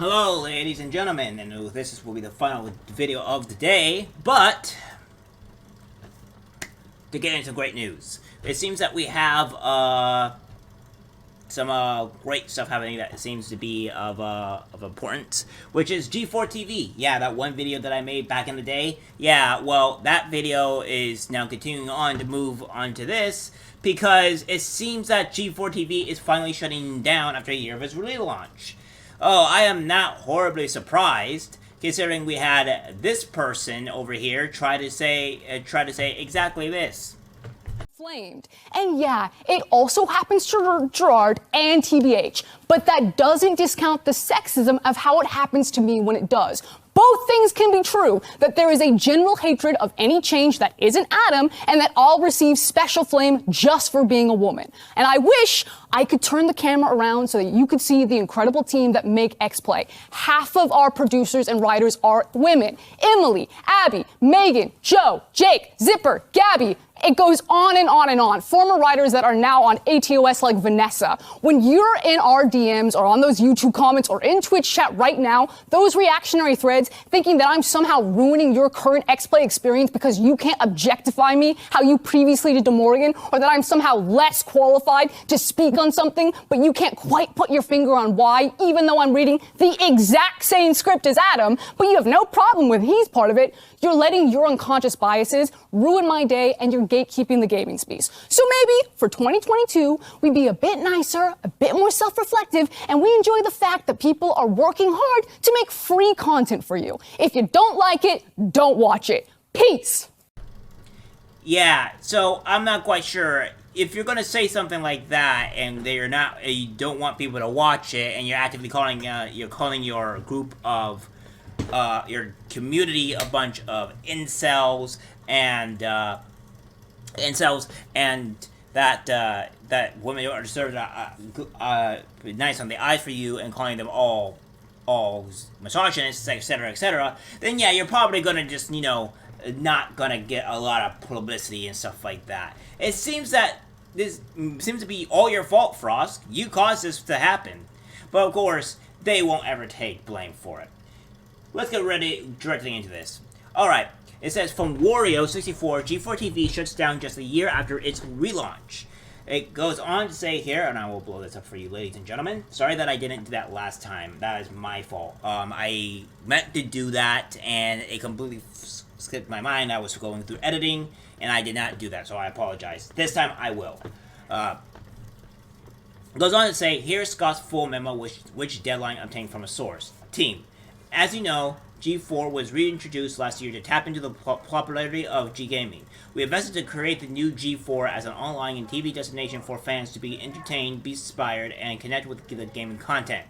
Hello, ladies and gentlemen, and this will be the final video of the day, but to get into great news, it seems that we have some great stuff happening that seems to be of importance, which is G4 TV. Yeah, that one video that I made back in the day. Yeah, well, that video is now continuing on to move on to this, because it seems that G4 TV is finally shutting down after a year of its relaunch. Oh, I am not horribly surprised, considering we had this person over here try to say exactly this. Flamed. And yeah, it also happens to Gerard and TBH, but that doesn't discount the sexism of how it happens to me when it does. Both things can be true, that there is a general hatred of any change that isn't Adam, and that I'll receive special flame just for being a woman. And I wish I could turn the camera around so that you could see the incredible team that make X-Play. Half of our producers and writers are women. Emily, Abby, Megan, Joe, Jake, Zipper, Gabby. It goes on and on and on. Former writers that are now on ATOS like Vanessa. When you're in our DMs or on those YouTube comments or in Twitch chat right now, those reactionary threads thinking that I'm somehow ruining your current X-Play experience because you can't objectify me how you previously did to Morgan, or that I'm somehow less qualified to speak on something, but you can't quite put your finger on why, even though I'm reading the exact same script as Adam, but you have no problem with he's part of it. You're letting your unconscious biases ruin my day, and you're gatekeeping the gaming space. So maybe for 2022, we be a bit nicer, a bit more self-reflective, and we enjoy the fact that people are working hard to make free content for you. If you don't like it, don't watch it. Peace. Yeah, so I'm not quite sure if you're gonna say something like that, and you don't want people to watch it, and you're actively calling your group of your community a bunch of incels and that women don't deserve nice on the eyes for you, and calling them all misogynists, etc., then yeah, you're probably gonna just, not gonna get a lot of publicity and stuff like that. It seems that this seems to be all your fault, Frost. You caused this to happen. But of course, they won't ever take blame for it. Let's get directly into this. Alright, it says, from Wario64, G4 TV shuts down just a year after its relaunch. It goes on to say here, and I will blow this up for you, ladies and gentlemen. Sorry that I didn't do that last time. That is my fault. I meant to do that, and it completely skipped my mind. I was going through editing, and I did not do that, so I apologize. This time, I will. Goes on to say, here's Scott's full memo, which deadline obtained from a source. Team. As you know, G4 was reintroduced last year to tap into the popularity of G-Gaming. We invested to create the new G4 as an online and TV destination for fans to be entertained, be inspired, and connect with the gaming content.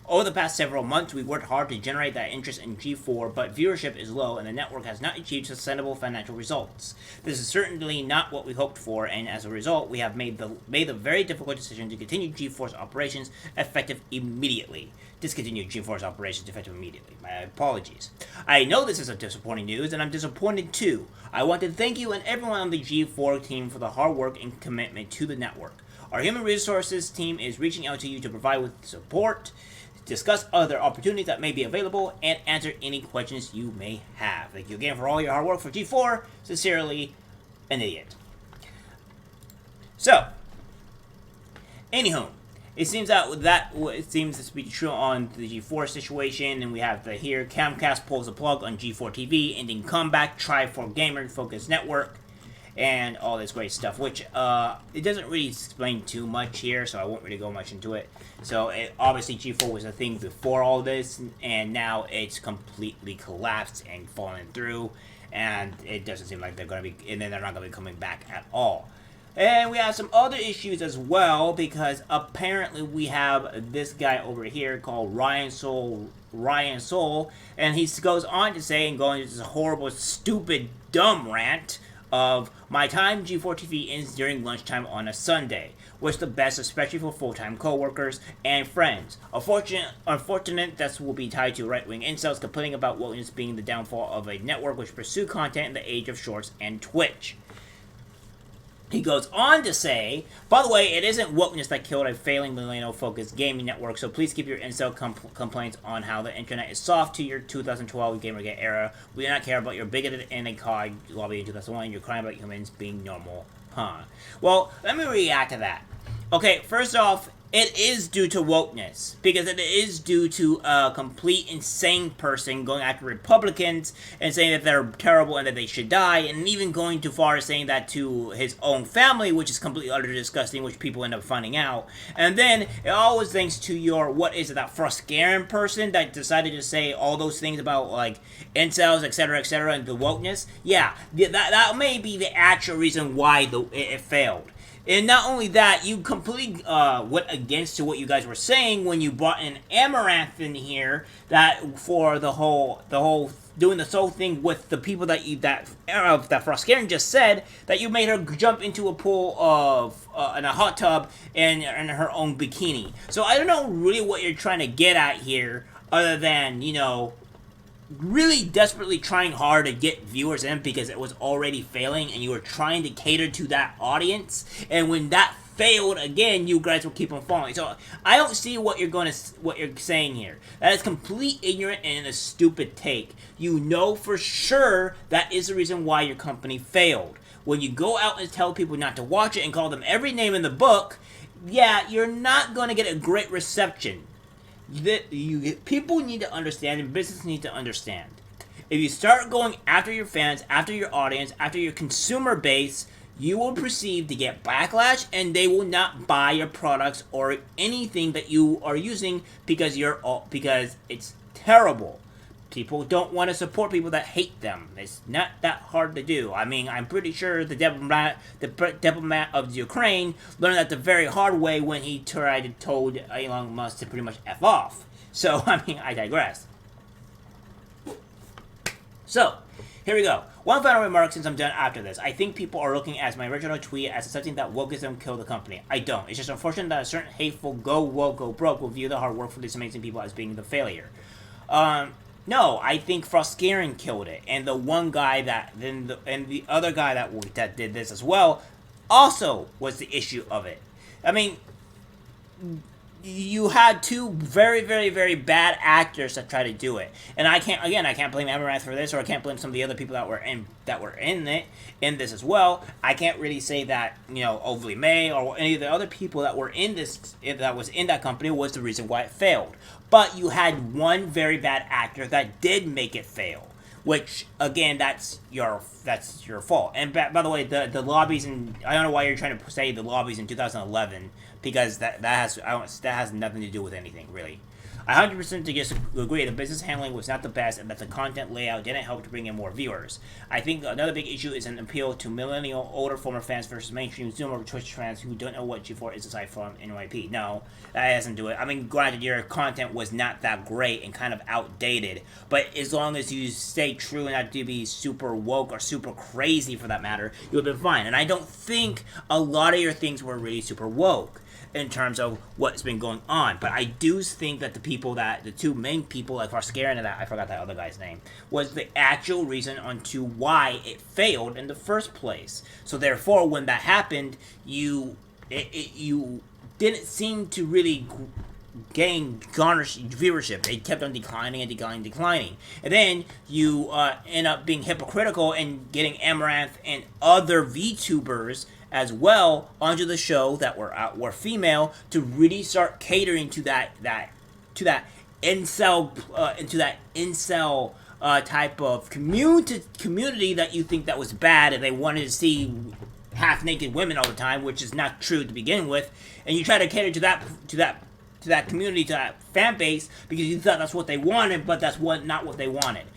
Over the past several months, we worked hard to generate that interest in G4, but viewership is low and the network has not achieved sustainable financial results. This is certainly not what we hoped for, and as a result, we have made the very difficult decision to continue G4's operations effective immediately. Discontinue G4's operations effective immediately. My apologies. I know this is a disappointing news, and I'm disappointed too. I want to thank you and everyone on the G4 team for the hard work and commitment to the network. Our human resources team is reaching out to you to provide with support, discuss other opportunities that may be available, and answer any questions you may have. Thank you again for all your hard work for G4. Sincerely, an idiot. So, anywho, it seems it seems to be true on the G4 situation, and we have here Comcast pulls the plug on G4 TV, ending comeback, try for gamer-focused network, and all this great stuff, which it doesn't really explain too much here, so I won't really go much into it. So obviously G4 was a thing before all this, and now it's completely collapsed and fallen through, and it doesn't seem like they're not going to be coming back at all. And we have some other issues as well, because apparently we have this guy over here called Ryan Soul, and he goes on to say, and going into this horrible, stupid, dumb rant of, my time G4 TV ends during lunchtime on a Sunday. Wish the best, especially for full-time co-workers and friends. Unfortunate that will be tied to right-wing incels complaining about wokeness being the downfall of a network which pursue content in the age of shorts and Twitch. He goes on to say, by the way, it isn't wokeness that killed a failing millennial-focused gaming network, so please keep your incel complaints on how the internet is soft to your 2012 Gamergate era. We do not care about your bigoted anti-COD lobby in 2001. You're crying about humans being normal, huh? Well, let me react to that. Okay, first off, it is due to wokeness, because it is due to a complete insane person going after Republicans and saying that they're terrible and that they should die, and even going too far as saying that to his own family, which is completely utterly disgusting, which people end up finding out. And then it always thanks to your, what is it, that froskurinn person that decided to say all those things about, like, incels, etc., and the wokeness. Yeah, that may be the actual reason why it failed. And not only that, you completely went against to what you guys were saying when you brought in Amaranth in here, that for the whole doing this whole thing with the people that froskurinn just said, that you made her jump into a pool of in a hot tub in her own bikini. So I don't know really what you're trying to get at here, other than, you know, really desperately trying hard to get viewers in because it was already failing and you were trying to cater to that audience, and when that failed again, you guys will keep on falling. So I don't see what you're saying here. That is complete ignorant and a stupid take. You know for sure that is the reason why your company failed. When you go out and tell people not to watch it and call them every name in the book, yeah, you're not going to get a great reception. People need to understand, and business need to understand. If you start going after your fans, after your audience, after your consumer base, you will perceive to get backlash, and they will not buy your products or anything that you are using because it's terrible. People don't want to support people that hate them. It's not that hard to do. I mean, I'm pretty sure the diplomat of Ukraine learned that the very hard way when he told Elon Musk to pretty much F off. So, I mean, I digress. So, here we go. One final remark since I'm done after this. I think people are looking at my original tweet as something that wokeism killed the company. I don't. It's just unfortunate that a certain hateful go woke, go broke will view the hard work for these amazing people as being the failure. No, I think froskurinn killed it, and the one guy and the other guy that did this as well, also was the issue of it. I mean, you had two very, very, very bad actors that tried to do it, and I can't blame Amaranth for this, or I can't blame some of the other people that were in this as well. I can't really say that, you know, Overly May or any of the other people that were in that company was the reason why it failed. But you had one very bad actor that did make it fail, which again, that's your fault. And by the way, the lobbies, and I don't know why you're trying to say the lobbies in 2011, because that has nothing to do with anything really. I 100% agree the business handling was not the best, and that the content layout didn't help to bring in more viewers. I think another big issue is an appeal to millennial, older former fans versus mainstream Zoomer Twitch fans who don't know what G4 is aside from NYP. No, that doesn't do it. I mean, granted, your content was not that great and kind of outdated, but as long as you stay true and not to be super woke or super crazy for that matter, you would have been fine. And I don't think a lot of your things were really super woke in terms of what's been going on, but I do think that the two main people, like froskurinn and I forgot that other guy's name, was the actual reason onto why it failed in the first place. So therefore, when that happened, you didn't seem to really garnish viewership. It kept on declining, and then you end up being hypocritical and getting Amaranth and other VTubers as well onto the show that were female, to really start catering to that incel type of community that you think that was bad, and they wanted to see half-naked women all the time, which is not true to begin with, and you try to cater to that community, to that fan base, because you thought that's what they wanted, but that's not what they wanted.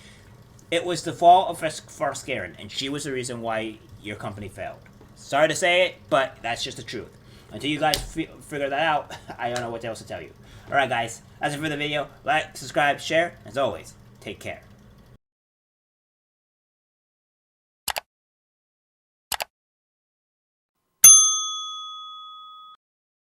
It was the fall of froskurinn, and she was the reason why your company failed. Sorry to say it, but that's just the truth. Until you guys figure that out, I don't know what else to tell you. Alright guys, that's it for the video. Like, subscribe, share. As always, take care.